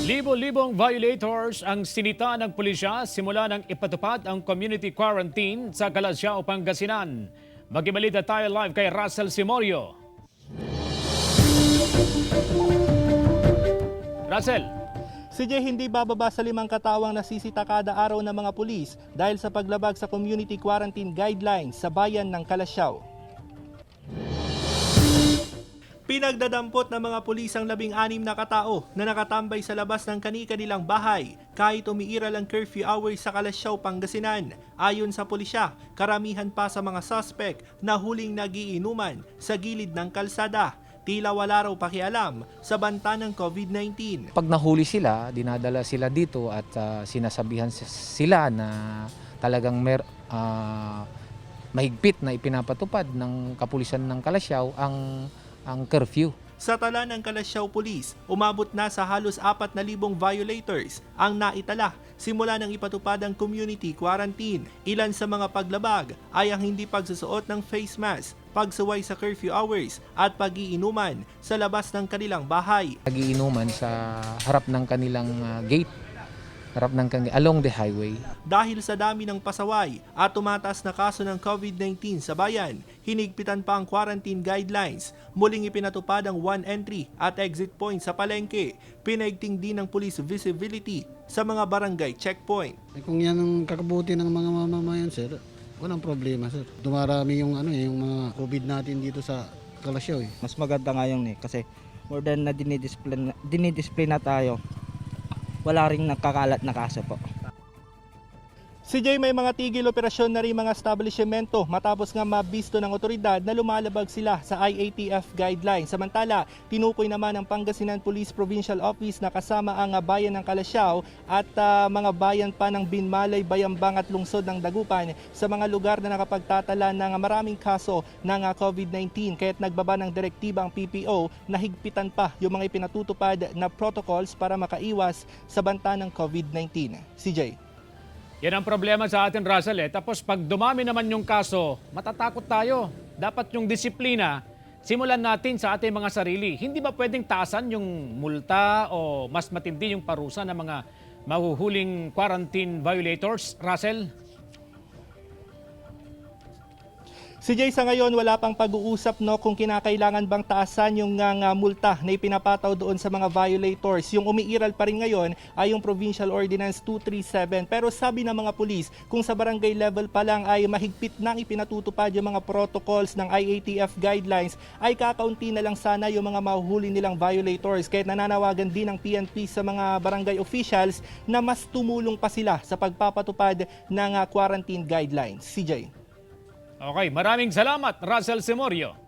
Libo-libong violators ang sinita ng pulisya simula nang ipatupad ang community quarantine sa Calasiao, Pangasinan. Magibalita tayo live kay Russell Simorio. Russell. CJ, hindi bababa sa 5 katawang nasisita kada araw ng mga pulis dahil sa paglabag sa community quarantine guidelines sa bayan ng Calasiao. Pinagdadampot ng mga pulis ang 16 na katao na nakatambay sa labas ng kani-kanilang bahay kahit umiiral ang curfew hours sa Calasiao, Pangasinan. Ayon sa pulisya, karamihan pa sa mga suspect na huling nagiinuman sa gilid ng kalsada. Tila wala raw pakialam sa banta ng COVID-19. Pag nahuli sila, dinadala sila dito at sinasabihan sila na talagang mahigpit na ipinapatupad ng kapulisan ng Calasiao ang curfew. Sa tala ng Calasiao Police, umabot na sa halos 4,000 violators ang naitala simula nang ipatupad ang community quarantine. Ilan sa mga paglabag ay ang hindi pagsusuot ng face mask, pagsuway sa curfew hours at pag-iinuman sa labas ng kanilang bahay. Nagiinuman sa harap ng kanilang gate, along the highway. Dahil sa dami ng pasaway at tumataas na kaso ng COVID-19 sa bayan, hinigpitan pa ang quarantine guidelines. Muling ipinatupad ang 1 entry at exit point sa palengke. Pinaigting din ng police visibility sa mga barangay checkpoint. Kung yan ang kakabuti ng mga mamamayan, sir, walang problema, sir. Dumarami yung mga COVID natin dito sa Calasiao. Mas maganda ngayon kasi more than na dinidisplay na tayo. Wala ring nakakalat na kaso po. CJ, may mga tigil operasyon na rin mga establishmento matapos nga mabisto ng otoridad na lumalabag sila sa IATF guidelines. Samantala, tinukoy naman ng Pangasinan Police Provincial Office na kasama ang bayan ng Calasiao at mga bayan pa ng Binmalay, Bayambang at lungsod ng Dagupan sa mga lugar na nakapagtatala ng maraming kaso ng COVID-19. Kaya't nagbaba ng direktiba ang PPO na higpitan pa yung mga ipinatutupad na protocols para makaiwas sa banta ng COVID-19. CJ. Yan ang problema sa atin, Russell. Tapos pag dumami naman yung kaso, matatakot tayo. Dapat yung disiplina, simulan natin sa ating mga sarili. Hindi ba pwedeng taasan yung multa o mas matindi yung parusa ng mga mahuhuling quarantine violators, Russell? CJ, sa ngayon wala pang pag-uusap kung kinakailangan bang taasan yung multa na ipinapataw doon sa mga violators. Yung umiiral pa rin ngayon ay yung Provincial Ordinance 237. Pero sabi ng mga pulis, kung sa barangay level pa lang ay mahigpit nang ipinatutupad yung mga protocols ng IATF guidelines, ay kakaunti na lang sana yung mga mahuhuli nilang violators. Kaya nananawagan din ng PNP sa mga barangay officials na mas tumulong pa sila sa pagpapatupad ng quarantine guidelines. CJ. Okay, maraming salamat, Russell Simorio.